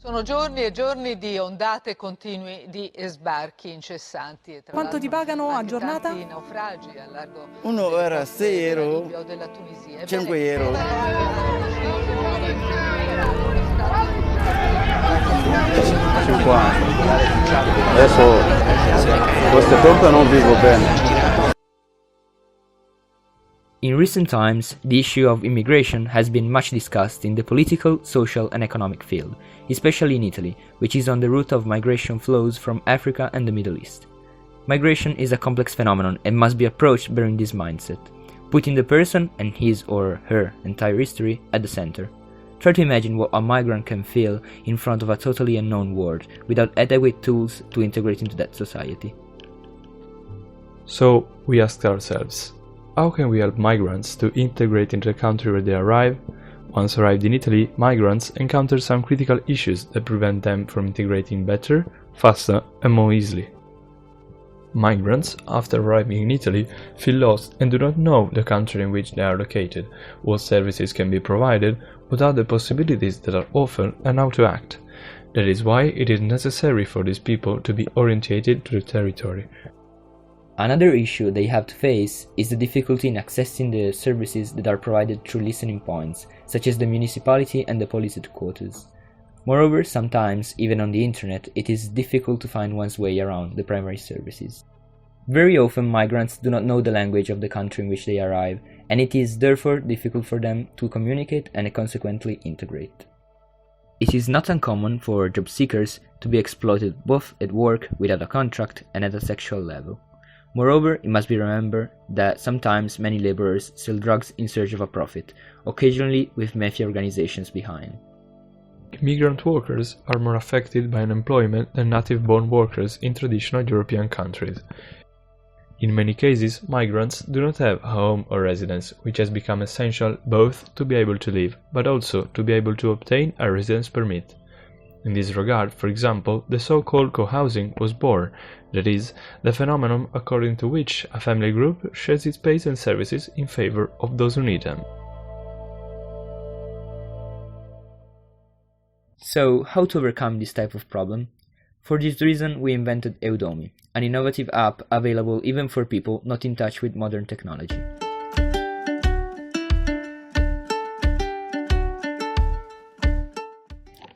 Sono giorni e giorni di ondate continui di sbarchi incessanti. E tra Quanto ti l'altro pagano a anche giornata? tanti naufragi a largo Uno delle era coste 6 della euro, Libia o della Tunisia. 5 euro. 50. Adesso queste pompe non vivo bene. In recent times, the issue of immigration has been much discussed in the political, social and economic field, especially in Italy, which is on the route of migration flows from Africa and the Middle East. Migration is a complex phenomenon and must be approached bearing this mindset, putting the person and his or her entire history at the center. Try to imagine what a migrant can feel in front of a totally unknown world without adequate tools to integrate into that society. So we asked ourselves, how can we help migrants to integrate into the country where they arrive? Once arrived in Italy, migrants encounter some critical issues that prevent them from integrating better, faster and more easily. Migrants, after arriving in Italy, feel lost and do not know the country in which they are located, what services can be provided, what are the possibilities that are offered and how to act. That is why it is necessary for these people to be orientated to the territory. Another issue they have to face is the difficulty in accessing the services that are provided through listening points, such as the municipality and the police headquarters. Moreover, sometimes, even on the internet, it is difficult to find one's way around the primary services. Very often migrants do not know the language of the country in which they arrive, and it is therefore difficult for them to communicate and consequently integrate. It is not uncommon for job seekers to be exploited both at work, without a contract, and at a sexual level. Moreover, it must be remembered that sometimes many laborers sell drugs in search of a profit, occasionally with mafia organizations behind. Immigrant workers are more affected by unemployment than native-born workers in traditional European countries. In many cases, migrants do not have a home or residence, which has become essential both to be able to live, but also to be able to obtain a residence permit. In this regard, for example, the so-called co-housing was born, that is, the phenomenon according to which a family group shares its space and services in favor of those who need them. So, how to overcome this type of problem? For this reason, we invented EuDomi, an innovative app available even for people not in touch with modern technology.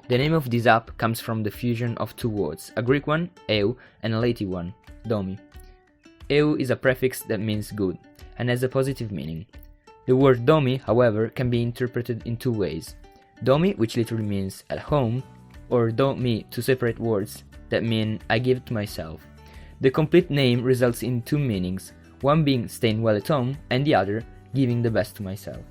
The name of this app comes from the fusion of two words, a Greek one, eu, and a Latin one, domi. Eu is a prefix that means good, and has a positive meaning. The word domi, however, can be interpreted in two ways. Domi, which literally means at home, or do-mi, two separate words that mean I give to myself. The complete name results in two meanings, one being staying well at home, and the other giving the best to myself.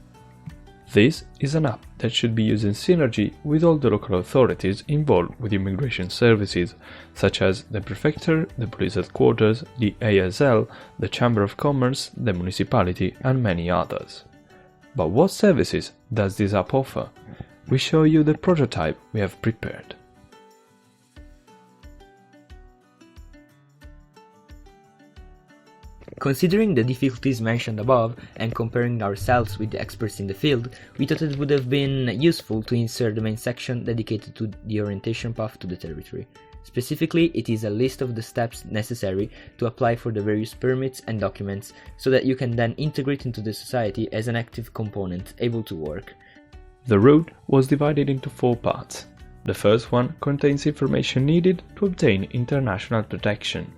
This is an app that should be used in synergy with all the local authorities involved with immigration services, such as the prefecture, the police headquarters, the ASL, the Chamber of Commerce, the municipality, and many others. But what services does this app offer? We show you the prototype we have prepared. Considering the difficulties mentioned above and comparing ourselves with the experts in the field, we thought it would have been useful to insert the main section dedicated to the orientation path to the territory. Specifically, it is a list of the steps necessary to apply for the various permits and documents so that you can then integrate into the society as an active component able to work. The route was divided into 4 parts. The first one contains information needed to obtain international protection.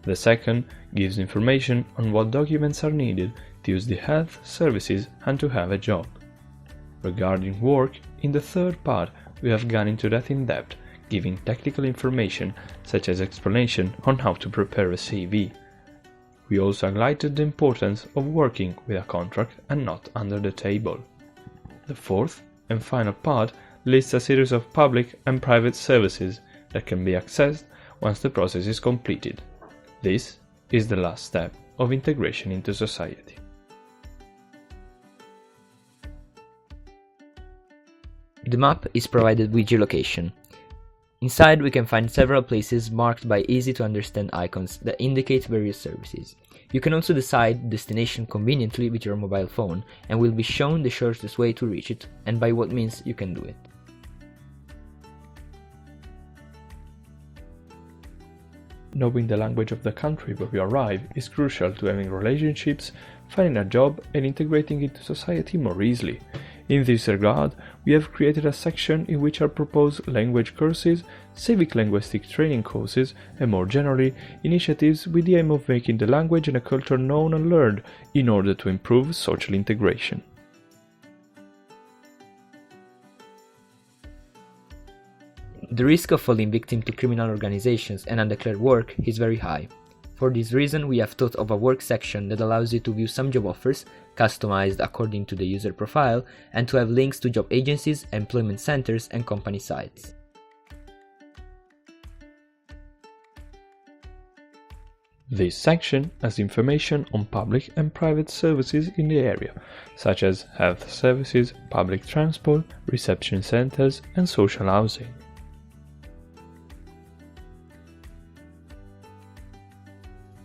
The second gives information on what documents are needed to use the health services and to have a job. Regarding work, in the third part we have gone into that in depth, giving technical information such as explanation on how to prepare a CV. We also highlighted the importance of working with a contract and not under the table. The fourth and final part lists a series of public and private services that can be accessed once the process is completed. This is the last step of integration into society. The map is provided with geolocation. Inside we can find several places marked by easy to understand icons that indicate various services. You can also decide destination conveniently with your mobile phone and will be shown the shortest way to reach it and by what means you can do it. knowing the language of the country where we arrive is crucial to having relationships, finding a job, and integrating into society more easily. In this regard, we have created a section in which are proposed language courses, civic linguistic training courses, and more generally, initiatives with the aim of making the language and a culture known and learned in order to improve social integration. The risk of falling victim to criminal organizations and undeclared work is very high. For this reason, we have thought of a work section that allows you to view some job offers, customized according to the user profile, and to have links to job agencies, employment centers, and company sites. This section has information on public and private services in the area, such as health services, public transport, reception centers, and social housing.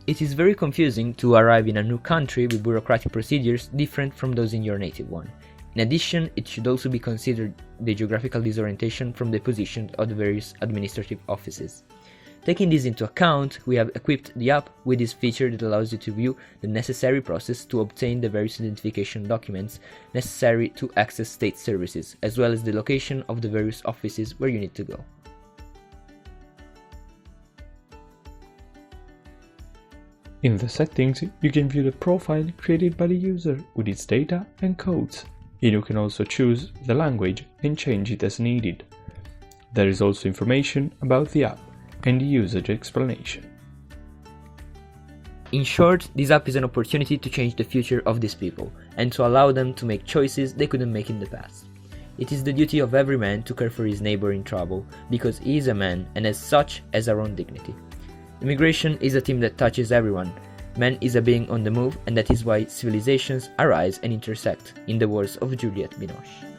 It is very confusing to arrive in a new country with bureaucratic procedures different from those in your native one. In addition, it should also be considered the geographical disorientation from the position of the various administrative offices. Taking this into account, we have equipped the app with this feature that allows you to view the necessary process to obtain the various identification documents necessary to access state services, as well as the location of the various offices where you need to go. In the settings, you can view the profile created by the user with its data and codes, and you can also choose the language and change it as needed. There is also information about the app and the usage explanation. In short, this app is an opportunity to change the future of these people and to allow them to make choices they couldn't make in the past. It is the duty of every man to care for his neighbor in trouble, because he is a man and as such has our own dignity. Immigration is a theme that touches everyone. Man is a being on the move, and that is why civilizations arise and intersect, in the words of Juliette Binoche.